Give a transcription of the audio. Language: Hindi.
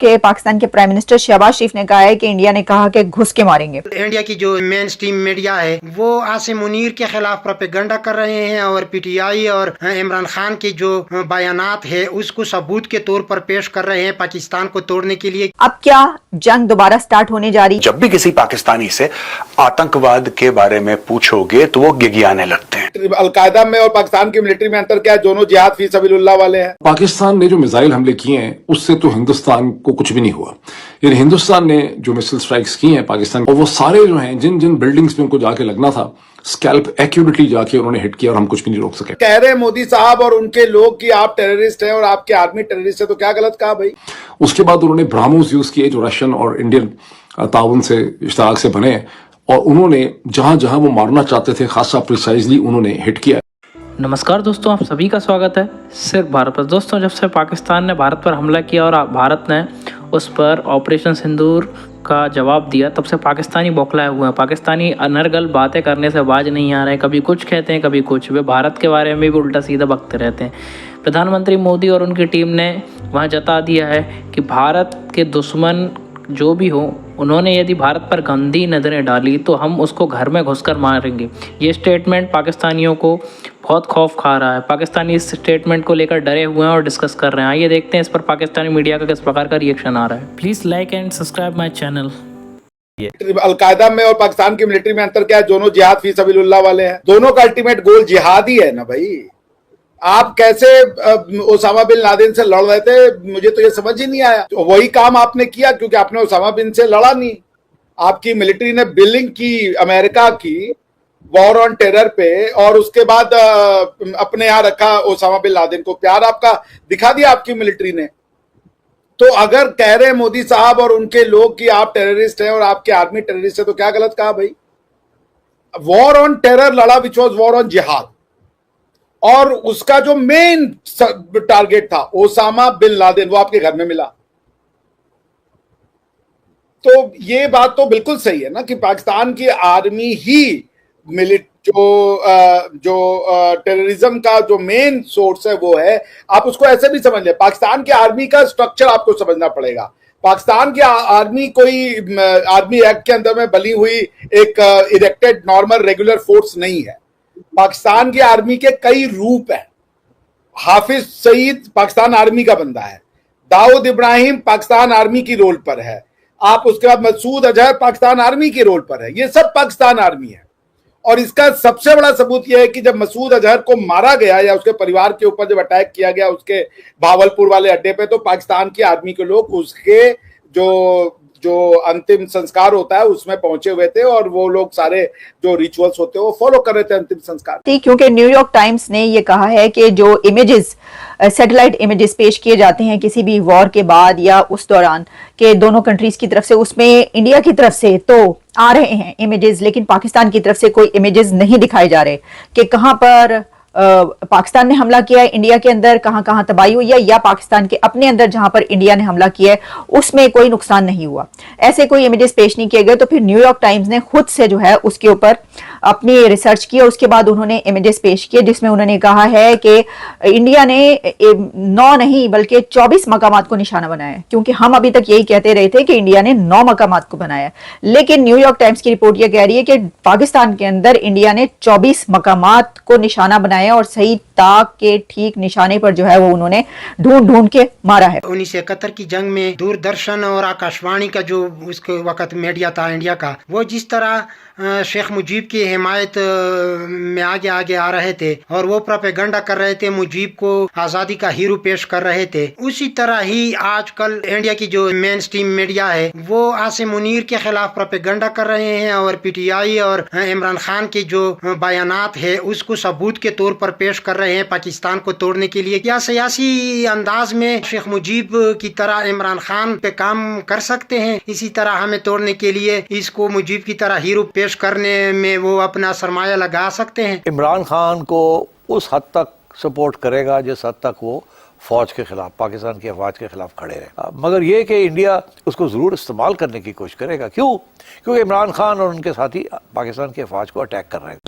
कि पाकिस्तान के प्राइम मिनिस्टर शहबाज शरीफ ने कहा है कि इंडिया ने कहा कि घुस के मारेंगे। इंडिया की जो मेन स्ट्रीम मीडिया है वो आसिम मुनीर के खिलाफ प्रोपेगेंडा कर रहे हैं और पीटीआई और इमरान खान के जो बयानात है उसको सबूत के तौर पर पेश कर रहे हैं पाकिस्तान को तोड़ने के लिए। अब क्या जंग दोबारा स्टार्ट होने जा रही? जब भी किसी पाकिस्तानी से आतंकवाद के बारे में पूछोगे तो वो गिगियाने लगते हैं। अलकायदा में और पाकिस्तान की मिलिट्री में अंतर क्या है? दोनों जिहाद फी सबीलुल्लाह वाले हैं। पाकिस्तान ने जो मिसाइल हमले किए हैं उससे तो हिंदुस्तान को कुछ भी नहीं हुआ। यानी हिंदुस्तान ने जो मिसाइल स्ट्राइक्स की हैं पाकिस्तान और वो सारे जो हैं जिन जिन बिल्डिंग्स में उनको जाके लगना था स्कैल्प एक्यूरेटली जाके उन्होंने हिट किया और हम कुछ भी नहीं रोक सके। कह रहे मोदी साहब और उनके लोग कि आप टेररिस्ट हैं और आपकी आर्मी टेररिस्ट है, तो क्या गलत कहा भाई? उसके बाद उन्होंने ब्राह्मोस यूज किए जो रशियन और इंडियन ताउन से इश्तराक से बने और उन्होंने जहां जहां वो मारना चाहते थे खासा प्रिसाइजली उन्होंने हिट किया। नमस्कार दोस्तों, आप सभी का स्वागत है सिर्फ भारत पर। दोस्तों, जब से पाकिस्तान ने भारत पर हमला किया और भारत ने उस पर ऑपरेशन सिंदूर का जवाब दिया, तब से पाकिस्तानी बौखलाए हुए हैं। पाकिस्तानी अनर्गल बातें करने से बाज नहीं आ रहे, कभी कुछ कहते हैं कभी कुछ। वे भारत के बारे में भी उल्टा सीधा बकते रहते हैं। प्रधानमंत्री मोदी और उनकी टीम ने वहाँ जता दिया है कि भारत के दुश्मन जो भी हो, उन्होंने यदि भारत पर गंदी नज़रें डाली तो हम उसको घर में घुसकर मारेंगे। ये स्टेटमेंट पाकिस्तानियों को बहुत खौफ खा रहा है। पाकिस्तानी इस स्टेटमेंट को लेकर डरे हुए हैं और डिस्कस कर रहे हैं। आइए देखते हैं इस पर पाकिस्तानी मीडिया का किस प्रकार का रिएक्शन आ रहा है। Please like and subscribe my channel. Al Qaeda में और पाकिस्तान की मिलिट्री में अंतर क्या है? दोनों जिहाद फी सबीलुल्लाह वाले हैं। दोनों का अल्टीमेट गोल जिहाद ही है ना भाई। आप कैसे ओसामा बिन लादेन से लड़ रहे थे, मुझे तो ये समझ ही नहीं आया। तो वही काम आपने किया क्योंकि आपने ओसामा बिन से लड़ा नहीं। आपकी मिलिट्री ने बिलिंग की अमेरिका की वॉर ऑन टेरर पे और उसके बाद अपने यहां रखा ओसामा बिन लादेन को। प्यार आपका दिखा दिया आपकी मिलिट्री ने। तो अगर कह रहे मोदी साहब और उनके लोग कि आप टेररिस्ट हैं और आपकी आर्मी टेररिस्ट है, तो क्या गलत कहा भाई? वॉर ऑन टेरर लड़ा विच वॉज वॉर ऑन जिहाद, और उसका जो मेन टारगेट था ओसामा बिन लादेन, वो आपके घर में मिला। तो ये बात तो बिल्कुल सही है ना कि पाकिस्तान की आर्मी ही जो टेररिज्म का जो मेन सोर्स है वो है। आप उसको ऐसे भी समझ लें। पाकिस्तान की आर्मी का स्ट्रक्चर आपको समझना पड़ेगा। पाकिस्तान की आर्मी कोई आर्मी एक्ट के अंदर में बनी हुई एक इरेक्टेड नॉर्मल रेगुलर फोर्स नहीं है। पाकिस्तान की आर्मी के कई रूप हैं। हाफिज सईद पाकिस्तान आर्मी का बंदा है, दाऊद इब्राहिम पाकिस्तान आर्मी की रोल पर है, आप उसके बाद मसूद अजहर पाकिस्तान आर्मी की रोल पर है। ये सब पाकिस्तान आर्मी है। और इसका सबसे बड़ा सबूत यह है कि जब मसूद अजहर को मारा गया या उसके परिवार के ऊपर जब अटैक किया गया उसके भावलपुर वाले अड्डे पे, तो पाकिस्तान की आर्मी के लोग उसके जो अंतिम संस्कार होता है उसमें पहुंचे हुए थे और वो लोग सारे जो रिचुअल्स होते हैं वो फॉलो कर रहे थे अंतिम संस्कार। क्योंकि न्यूयॉर्क टाइम्स ने ये कहा है कि जो इमेजेस सैटेलाइट इमेजेस पेश किए जाते हैं किसी भी वॉर के बाद या उस दौरान के दोनों कंट्रीज की तरफ से, उसमें इंडिया की तरफ से तो आ रहे हैं इमेजेस, लेकिन पाकिस्तान की तरफ से कोई इमेजेस नहीं दिखाए जा रहे कि कहां पर पाकिस्तान ने हमला किया है, इंडिया के अंदर कहां कहां तबाही हुई है, या पाकिस्तान के अपने अंदर जहां पर इंडिया ने हमला किया है उसमें कोई नुकसान नहीं हुआ। ऐसे कोई इमेजेस पेश नहीं किए गए। तो फिर न्यूयॉर्क टाइम्स ने खुद से जो है उसके ऊपर अपनी रिसर्च की और उसके बाद उन्होंने इमेजेस पेश किए जिसमें उन्होंने कहा है कि इंडिया ने 9 नहीं बल्कि 24 मकामात को निशाना बनाया है। क्योंकि हम अभी तक यही कहते रहे थे कि इंडिया ने 9 मकामात को बनाया, लेकिन न्यूयॉर्क टाइम्स की रिपोर्ट यह कह रही है कि पाकिस्तान के अंदर इंडिया ने 24 मकामात को निशाना बनाया और सही ताक के ठीक निशाने पर जो है वो उन्होंने ढूंढ के मारा है। 1971 की जंग में दूरदर्शन और आकाशवाणी का जो उसके वक्त मीडिया था इंडिया का, वो जिस तरह शेख मुजीब की हिमायत में आगे आ रहे थे और वो प्रोपेगेंडा कर रहे थे, मुजीब को आज़ादी का हीरो पेश कर रहे थे, उसी तरह ही आजकल इंडिया की जो मेन स्ट्रीम मीडिया है वो आसिम मुनीर के खिलाफ प्रोपेगेंडा कर रहे हैं और पीटीआई और इमरान खान के जो बयानात है उसको सबूत के तौर पर पेश कर रहे हैं पाकिस्तान को तोड़ने के लिए। क्या सियासी अंदाज में शेख मुजीब की तरह इमरान खान पे काम कर सकते हैं? इसी तरह हमें तोड़ने के लिए इसको मुजीब की तरह हीरो पेश करने में वो अपना सरमाया लगा सकते हैं। इमरान खान को उस हद तक सपोर्ट करेगा जिस हद तक वो फौज के खिलाफ, पाकिस्तान की अफवाज के खिलाफ खड़े रहे। मगर ये कि इंडिया उसको जरूर इस्तेमाल करने की कोशिश करेगा। क्यों? क्योंकि इमरान खान और उनके साथी पाकिस्तान की अफवाज को अटैक कर रहे हैं।